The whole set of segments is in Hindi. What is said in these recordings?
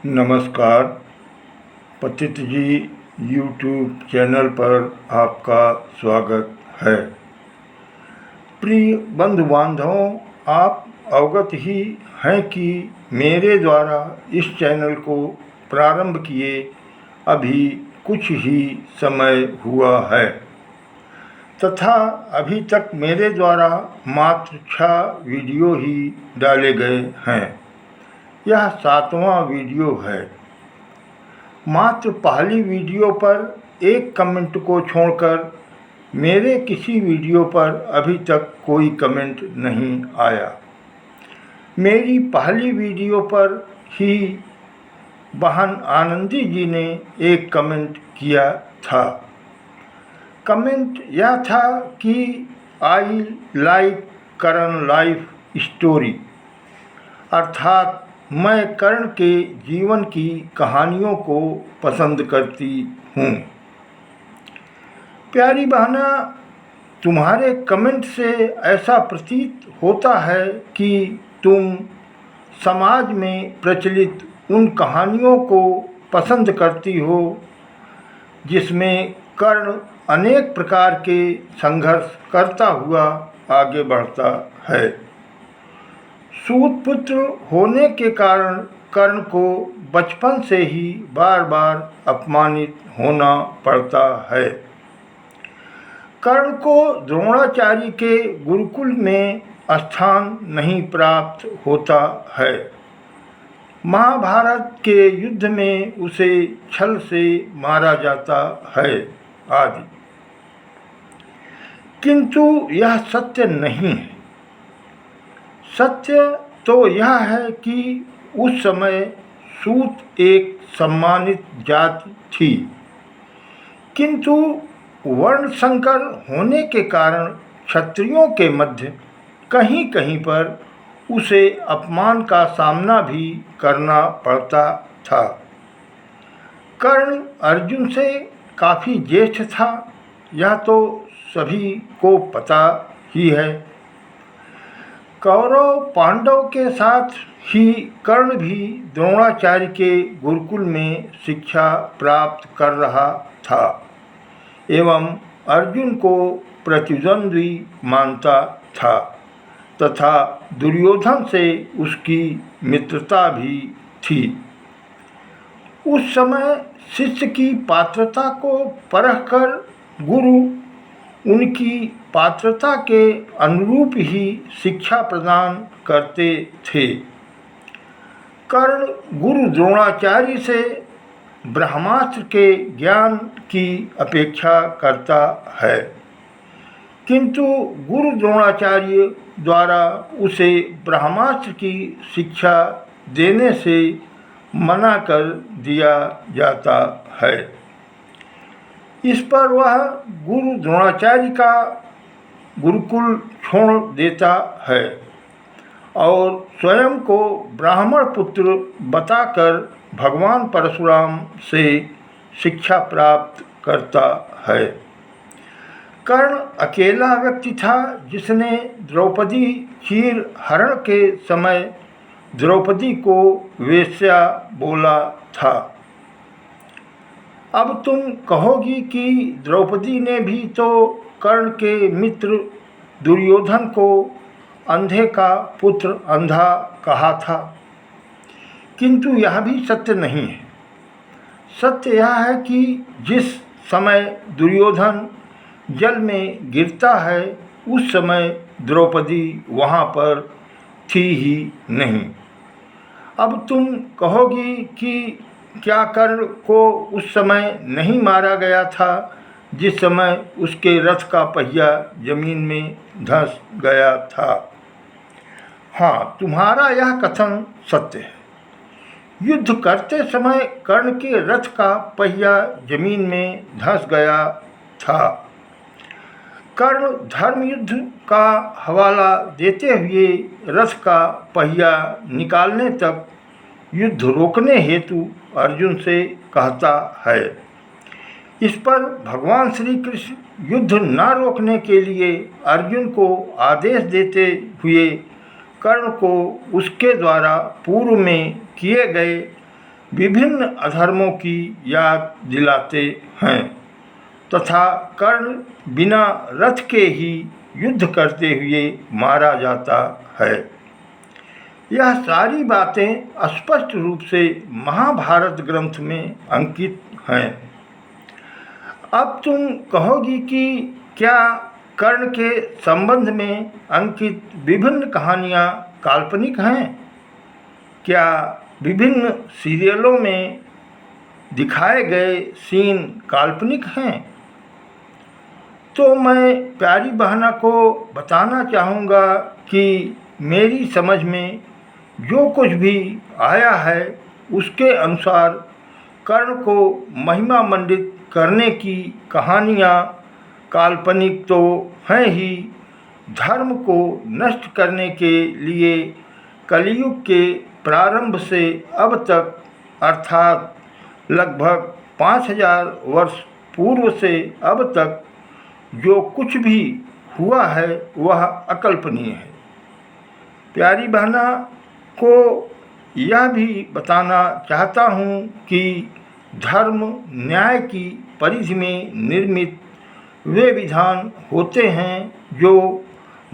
नमस्कार। पतित जी यूट्यूब चैनल पर आपका स्वागत है। प्रिय बंधु बांधवों, आप अवगत ही हैं कि मेरे द्वारा इस चैनल को प्रारंभ किए अभी कुछ ही समय हुआ है तथा अभी तक मेरे द्वारा मात्र 6 वीडियो ही डाले गए हैं। यह 7वां वीडियो है। मात्र पहली वीडियो पर एक कमेंट को छोड़कर मेरे किसी वीडियो पर अभी तक कोई कमेंट नहीं आया। मेरी पहली वीडियो पर ही बहन आनंदी जी ने एक कमेंट किया था। कमेंट यह था कि I like Karan life story, अर्थात मैं कर्ण के जीवन की कहानियों को पसंद करती हूँ। प्यारी बहना, तुम्हारे कमेंट से ऐसा प्रतीत होता है कि तुम समाज में प्रचलित उन कहानियों को पसंद करती हो जिसमें कर्ण अनेक प्रकार के संघर्ष करता हुआ आगे बढ़ता है। सूत पुत्र होने के कारण कर्ण को बचपन से ही बार बार अपमानित होना पड़ता है। कर्ण को द्रोणाचार्य के गुरुकुल में स्थान नहीं प्राप्त होता है। महाभारत के युद्ध में उसे छल से मारा जाता है आदि। किंतु यह सत्य नहीं है। सत्य तो यह है कि उस समय सूत एक सम्मानित जाति थी, किंतु वर्ण संकर होने के कारण क्षत्रियों के मध्य कहीं कहीं पर उसे अपमान का सामना भी करना पड़ता था। कर्ण अर्जुन से काफ़ी ज्येष्ठ था, यह तो सभी को पता ही है। कौरव पांडव के साथ ही कर्ण भी द्रोणाचार्य के गुरुकुल में शिक्षा प्राप्त कर रहा था एवं अर्जुन को प्रतिद्वंद्वी मानता था तथा दुर्योधन से उसकी मित्रता भी थी। उस समय शिष्य की पात्रता को परखकर गुरु उनकी पात्रता के अनुरूप ही शिक्षा प्रदान करते थे। कर्ण गुरु द्रोणाचार्य से ब्रह्मास्त्र के ज्ञान की अपेक्षा करता है, किंतु गुरु द्रोणाचार्य द्वारा उसे ब्रह्मास्त्र की शिक्षा देने से मना कर दिया जाता है। इस पर वह गुरु द्रोणाचार्य का गुरुकुल छोड़ देता है और स्वयं को ब्राह्मण पुत्र बताकर भगवान परशुराम से शिक्षा प्राप्त करता है। कर्ण अकेला व्यक्ति था जिसने द्रौपदी चीर हरण के समय द्रौपदी को वेश्या बोला था। अब तुम कहोगी कि द्रौपदी ने भी तो कर्ण के मित्र दुर्योधन को अंधे का पुत्र अंधा कहा था, किंतु यह भी सत्य नहीं है। सत्य यह है कि जिस समय दुर्योधन जल में गिरता है उस समय द्रौपदी वहाँ पर थी ही नहीं। अब तुम कहोगी कि क्या कर्ण को उस समय नहीं मारा गया था जिस समय उसके रथ का पहिया जमीन में धंस गया था? हाँ, तुम्हारा यह कथन सत्य है। युद्ध करते समय कर्ण के रथ का पहिया जमीन में धंस गया था। कर्ण धर्म युद्ध का हवाला देते हुए रथ का पहिया निकालने तक युद्ध रोकने हेतु अर्जुन से कहता है। इस पर भगवान श्री कृष्ण युद्ध न रोकने के लिए अर्जुन को आदेश देते हुए कर्ण को उसके द्वारा पूर्व में किए गए विभिन्न अधर्मों की याद दिलाते हैं तथा कर्ण बिना रथ के ही युद्ध करते हुए मारा जाता है। यह सारी बातें स्पष्ट रूप से महाभारत ग्रंथ में अंकित हैं। अब तुम कहोगी कि क्या कर्ण के संबंध में अंकित विभिन्न कहानियाँ काल्पनिक हैं? क्या विभिन्न सीरियलों में दिखाए गए सीन काल्पनिक हैं? तो मैं प्यारी बहना को बताना चाहूँगा कि मेरी समझ में जो कुछ भी आया है उसके अनुसार कर्ण को महिमा मंडित करने की कहानियाँ काल्पनिक तो हैं ही, धर्म को नष्ट करने के लिए कलयुग के प्रारंभ से अब तक अर्थात लगभग 5000 वर्ष पूर्व से अब तक जो कुछ भी हुआ है वह अकल्पनीय है। प्यारी बहना को यह भी बताना चाहता हूँ कि धर्म न्याय की परिधि में निर्मित वे विधान होते हैं जो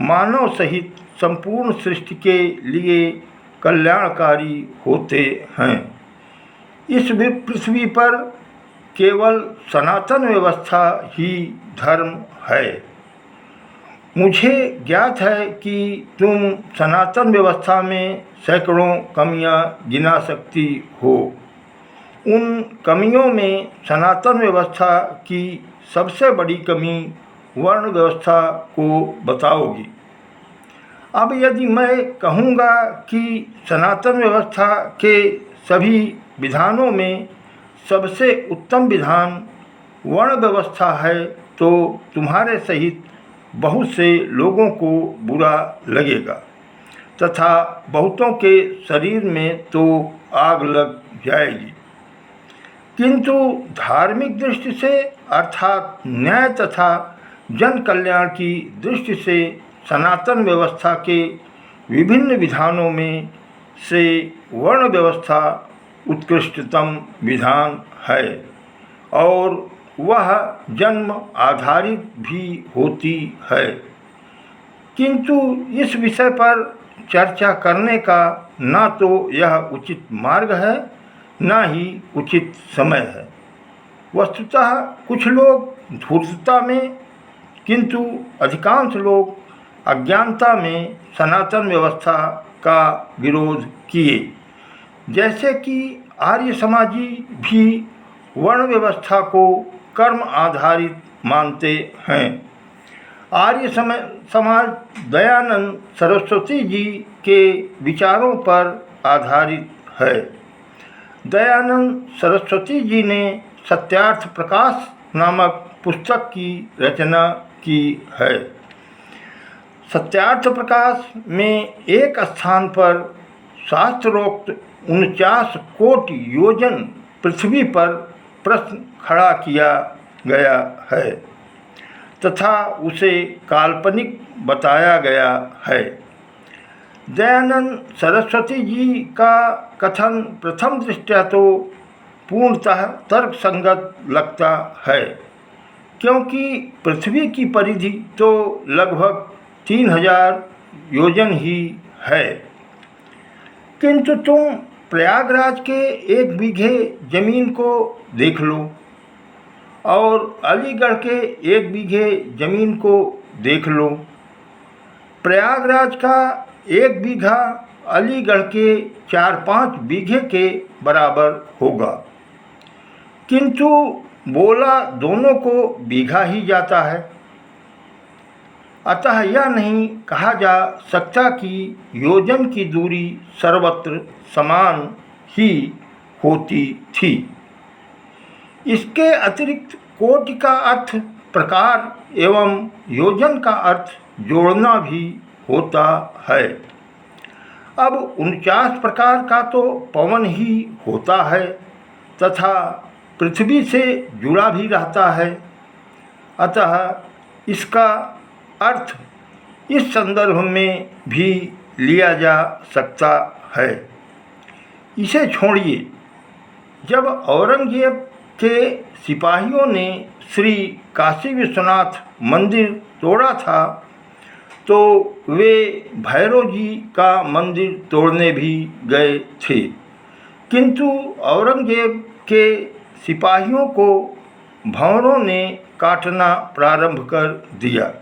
मानव सहित संपूर्ण सृष्टि के लिए कल्याणकारी होते हैं। इस पृथ्वी पर केवल सनातन व्यवस्था ही धर्म है। मुझे ज्ञात है कि तुम सनातन व्यवस्था में सैकड़ों कमियां गिना सकती हो। उन कमियों में सनातन व्यवस्था की सबसे बड़ी कमी वर्ण व्यवस्था को बताओगी। अब यदि मैं कहूँगा कि सनातन व्यवस्था के सभी विधानों में सबसे उत्तम विधान वर्ण व्यवस्था है तो तुम्हारे सहित बहुत से लोगों को बुरा लगेगा तथा बहुतों के शरीर में तो आग लग जाएगी। किंतु धार्मिक दृष्टि से अर्थात न्याय तथा जन कल्याण की दृष्टि से सनातन व्यवस्था के विभिन्न विधानों में से वर्ण व्यवस्था उत्कृष्टतम विधान है और वह जन्म आधारित भी होती है। किंतु इस विषय पर चर्चा करने का ना तो यह उचित मार्ग है ना ही उचित समय है। वस्तुतः कुछ लोग धूर्तता में किंतु अधिकांश लोग अज्ञानता में सनातन व्यवस्था का विरोध किए। जैसे कि आर्य समाजी भी वर्ण व्यवस्था को कर्म आधारित मानते हैं। आर्य समाज दयानंद सरस्वती जी के विचारों पर आधारित है। दयानंद सरस्वती जी ने सत्यार्थ प्रकाश नामक पुस्तक की रचना की है। सत्यार्थ प्रकाश में एक स्थान पर शास्त्रोक्त 49 कोटि योजन पृथ्वी पर प्रश्न खड़ा किया गया है तथा उसे काल्पनिक बताया गया है। दयानंद सरस्वती जी का कथन प्रथम दृष्टया तो पूर्णतः तर्कसंगत लगता है, क्योंकि पृथ्वी की परिधि तो लगभग 3000 योजन ही है। किंतु तुम प्रयागराज के 1 बीघे जमीन को देख लो और अलीगढ़ के 1 बीघे जमीन को देख लो। प्रयागराज का 1 बीघा अलीगढ़ के 4-5 बीघे के बराबर होगा, किंतु बोला दोनों को बीघा ही जाता है। अतः यह नहीं कहा जा सकता कि योजन की दूरी सर्वत्र समान ही होती थी। इसके अतिरिक्त कोटि का अर्थ प्रकार एवं योजन का अर्थ जोड़ना भी होता है। अब 49 प्रकार का तो पवन ही होता है तथा पृथ्वी से जुड़ा भी रहता है। अतः इसका अर्थ इस संदर्भ में भी लिया जा सकता है। इसे छोड़िए, जब औरंगजेब के सिपाहियों ने श्री काशी विश्वनाथ मंदिर तोड़ा था तो वे भैरव जी का मंदिर तोड़ने भी गए थे, किंतु औरंगजेब के सिपाहियों को भंवरों ने काटना प्रारंभ कर दिया,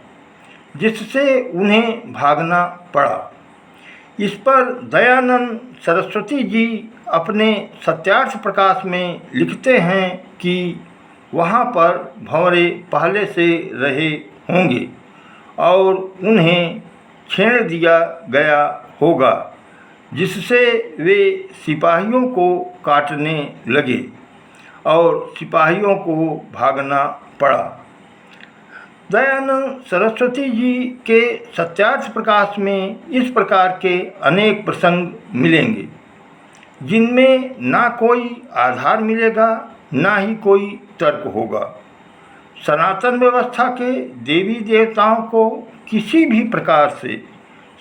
जिससे उन्हें भागना पड़ा। इस पर दयानंद सरस्वती जी अपने सत्यार्थ प्रकाश में लिखते हैं कि वहाँ पर भंवरे पहले से रहे होंगे और उन्हें छेड़ दिया गया होगा, जिससे वे सिपाहियों को काटने लगे और सिपाहियों को भागना पड़ा। दयानंद सरस्वती जी के सत्यार्थ प्रकाश में इस प्रकार के अनेक प्रसंग मिलेंगे, जिनमें ना कोई आधार मिलेगा, ना ही कोई तर्क होगा। सनातन व्यवस्था के देवी देवताओं को किसी भी प्रकार से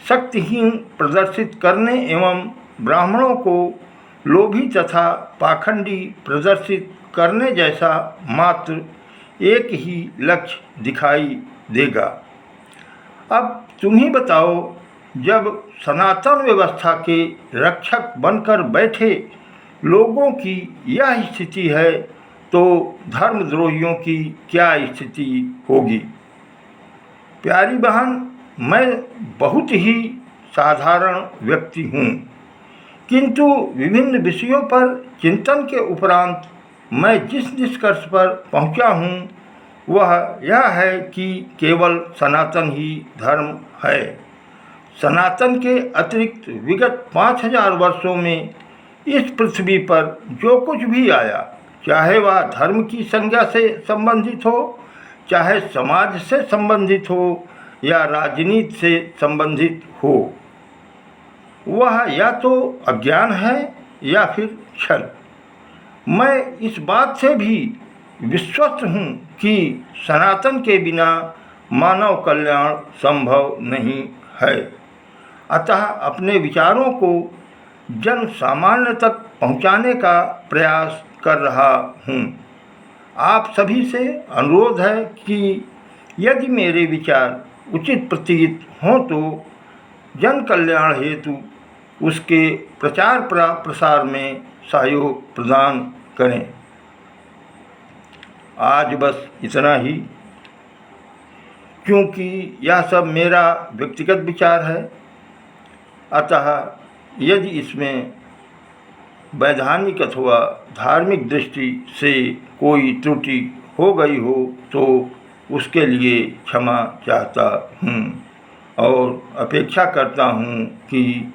शक्तिहीन प्रदर्शित करने एवं ब्राह्मणों को लोभी तथा पाखंडी प्रदर्शित करने जैसा मात्र एक ही लक्ष्य दिखाई देगा। अब तुम ही बताओ, जब सनातन व्यवस्था के रक्षक बनकर बैठे लोगों की यह स्थिति है तो धर्मद्रोहियों की क्या स्थिति होगी। प्यारी बहन, मैं बहुत ही साधारण व्यक्ति हूँ, किंतु विभिन्न विषयों पर चिंतन के उपरांत मैं जिस निष्कर्ष पर पहुँचा हूँ वह यह है कि केवल सनातन ही धर्म है। सनातन के अतिरिक्त विगत 5000 वर्षों में इस पृथ्वी पर जो कुछ भी आया, चाहे वह धर्म की संज्ञा से संबंधित हो, चाहे समाज से संबंधित हो या राजनीति से संबंधित हो, वह या तो अज्ञान है या फिर छल। मैं इस बात से भी विश्वस्त हूँ कि सनातन के बिना मानव कल्याण संभव नहीं है। अतः अपने विचारों को जन सामान्य तक पहुँचाने का प्रयास कर रहा हूँ। आप सभी से अनुरोध है कि यदि मेरे विचार उचित प्रतीत हों तो जन कल्याण हेतु उसके प्रचार प्रसार में सहयोग प्रदान करें। आज बस इतना ही, क्योंकि यह सब मेरा व्यक्तिगत विचार है। अतः यदि इसमें वैधानिक अथवा धार्मिक दृष्टि से कोई त्रुटि हो गई हो तो उसके लिए क्षमा चाहता हूँ और अपेक्षा करता हूँ कि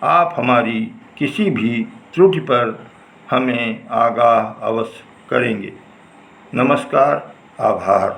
आप हमारी किसी भी त्रुटि पर हमें आगाह अवश्य करेंगे। नमस्कार, आभार।